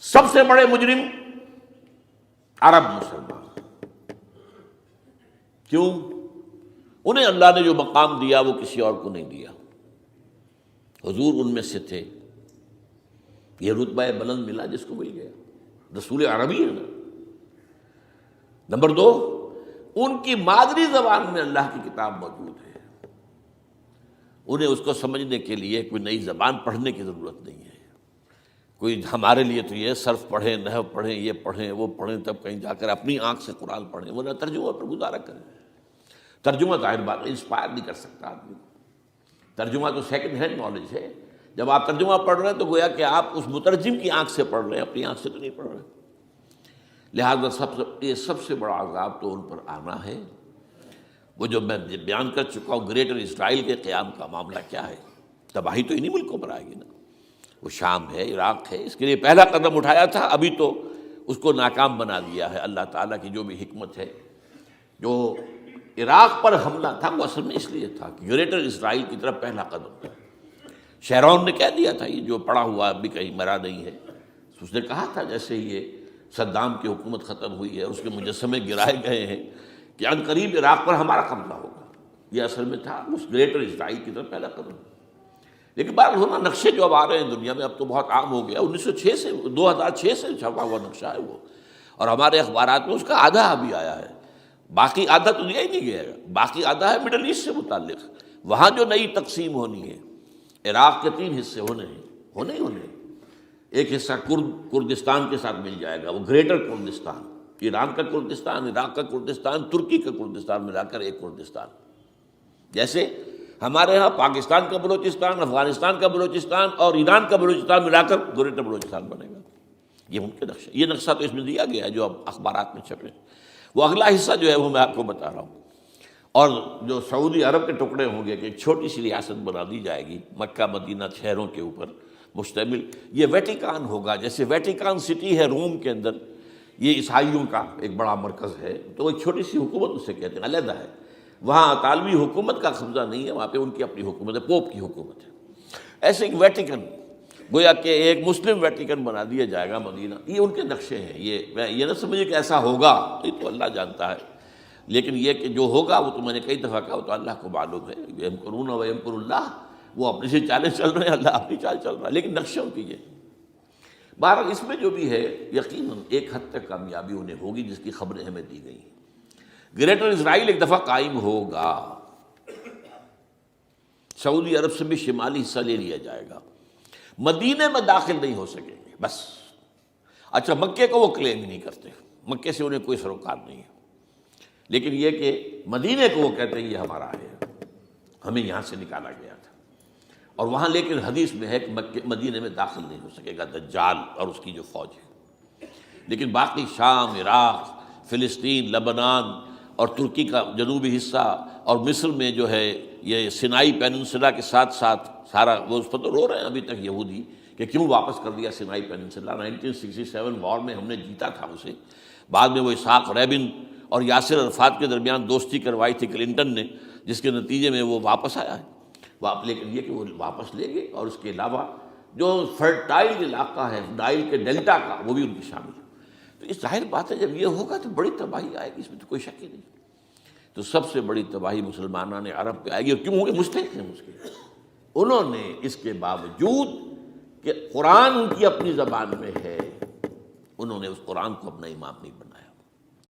سب سے بڑے مجرم عرب مسلمان. کیوں؟ انہیں اللہ نے جو مقام دیا وہ کسی اور کو نہیں دیا. حضور ان میں سے تھے، یہ رتبہ بلند ملا جس کو مل گیا. رسول عربی ہے نا. نمبر 2، ان کی مادری زبان میں اللہ کی کتاب موجود ہے. انہیں اس کو سمجھنے کے لیے کوئی نئی زبان پڑھنے کی ضرورت نہیں ہے. کوئی ہمارے لیے تو یہ صرف پڑھیں، نحو پڑھیں، یہ پڑھیں، وہ پڑھیں، تب کہیں جا کر اپنی آنکھ سے قرآن پڑھیں، ورنہ ترجمہ پر گزارا کریں. ترجمہ ظاہر بات انسپائر نہیں کر سکتا آدمی. ترجمہ تو سیکنڈ ہینڈ نالج ہے. جب آپ ترجمہ پڑھ رہے ہیں تو گویا کہ آپ اس مترجم کی آنکھ سے پڑھ رہے ہیں، اپنی آنکھ سے تو نہیں پڑھ رہے. لہٰذا یہ سب سے بڑا عذاب تو ان پر آنا ہے. وہ جو میں بیان کر چکا ہوں، گریٹر اسرائیل کے قیام کا معاملہ کیا ہے. تباہی تو انہی ملکوں پر آئے گی نا. وہ شام ہے، عراق ہے، اس کے لیے پہلا قدم اٹھایا تھا، ابھی تو اس کو ناکام بنا دیا ہے. اللہ تعالیٰ کی جو بھی حکمت ہے. جو عراق پر حملہ تھا وہ اصل میں اس لیے تھا کہ گریٹر اسرائیل کی طرف پہلا قدم تھا. شیرون نے کہہ دیا تھا، یہ جو پڑا ہوا ابھی کہیں مرا نہیں ہے. اس نے کہا تھا جیسے یہ صدام کی حکومت ختم ہوئی ہے، اس کے مجسمے گرائے گئے ہیں، کہ ان قریب عراق پر ہمارا قبضہ ہوگا. یہ اصل میں تھا اس گریٹر اسرائیل کی طرف پہلا قدم. لیکن بات ہونا نقشے جو اب آ رہے ہیں دنیا میں، اب تو بہت عام ہو گیا. 1906 سے 2006 سے چھپا ہوا نقشہ ہے وہ، اور ہمارے اخبارات میں اس کا آدھا ابھی آیا ہے. باقی آدھا تو دیا ہی نہیں گیا. باقی آدھا ہے مڈل ایسٹ سے متعلق. وہاں جو نئی تقسیم ہونی ہے، عراق کے 3 حصے ہونے ہیں. ایک حصہ کردستان کے ساتھ مل جائے گا، وہ گریٹر کردستان. ایران کا کردستان، عراق کا کردستان، ترکی کا کردستان ملا کر ایک کردستان. جیسے ہمارے ہاں پاکستان کا بلوچستان، افغانستان کا بلوچستان اور ایران کا بلوچستان ملا کر گریٹر بلوچستان بنے گا. یہ ممکن نقشہ، یہ نقشہ تو اس میں دیا گیا ہے جو اب اخبارات میں چھپے. وہ اگلا حصہ جو ہے وہ میں آپ کو بتا رہا ہوں. اور جو سعودی عرب کے ٹکڑے ہوں گے کہ ایک چھوٹی سی ریاست بنا دی جائے گی مکہ مدینہ شہروں کے اوپر مشتمل. یہ ویٹیکان ہوگا. جیسے ویٹیکان سٹی ہے روم کے اندر، یہ عیسائیوں کا ایک بڑا مرکز ہے، تو وہ ایک چھوٹی سی حکومت اسے کہتے ہیں، علیحدہ ہے. وہاں اطالوی حکومت کا قبضہ نہیں ہے، وہاں پہ ان کی اپنی حکومت ہے، پوپ کی حکومت ہے. ایسے ایک ویٹیکن، گویا کہ ایک مسلم ویٹیکن بنا دیا جائے گا مدینہ. یہ ان کے نقشے ہیں. یہ نہ سمجھے کہ ایسا ہوگا، یہ تو اللہ جانتا ہے. لیکن یہ کہ جو ہوگا وہ تو میں نے کئی دفعہ کہا، وہ تو اللہ کو معلوم ہے. یمکرون و یمکر اللہ، وہ اپنی سی چالیں چل رہے ہیں، اللہ اپنی چال چل رہا ہے. لیکن نقشوں کی یہ بہرحال اس میں جو بھی ہے یقیناً ایک حد تک کامیابی انہیں ہوگی جس کی خبریں ہمیں دی گئی ہیں. گریٹر اسرائیل ایک دفعہ قائم ہوگا. سعودی عرب سے بھی شمالی حصہ لے لیا جائے گا. مدینے میں داخل نہیں ہو سکیں گے بس. اچھا، مکے کو وہ کلیم ہی نہیں کرتے، مکے سے انہیں کوئی سروکار نہیں ہے. لیکن یہ کہ مدینے کو وہ کہتے ہیں یہ ہمارا ہے، ہمیں یہاں سے نکالا گیا تھا. اور وہاں لیکن حدیث میں ہے کہ مدینے میں داخل نہیں ہو سکے گا دجال اور اس کی جو فوج ہے. لیکن باقی شام، عراق، فلسطین، لبنان اور ترکی کا جنوبی حصہ اور مصر میں جو ہے یہ سینائی پیننسلا کے ساتھ ساتھ سارا، وہ اس پر تو رو رہے ہیں ابھی تک یہودی کہ کیوں واپس کر دیا سینائی پیننسلا. 1967 وار میں ہم نے جیتا تھا اسے. بعد میں وہ اسحاق ریبن اور یاسر عرفات کے درمیان دوستی کروائی تھی کلنٹن نے، جس کے نتیجے میں وہ واپس آیا ہے. لیکن یہ کہ وہ واپس لے گئے. اور اس کے علاوہ جو فرٹائل علاقہ ہے نائل کے ڈیلٹا کا، وہ بھی ان کی شامل ہے. تو اس ظاہر بات ہے جب یہ ہوگا تو بڑی تباہی آئے گی، اس میں تو کوئی شک ہی نہیں. تو سب سے بڑی تباہی مسلمانان عرب پہ آئے گی. اور کیوں ہوگی؟ مستحق ہیں اس کے. انہوں نے اس کے باوجود کہ قرآن ان کی اپنی زبان میں ہے، انہوں نے اس قرآن کو اپنا امام نہیں بنایا.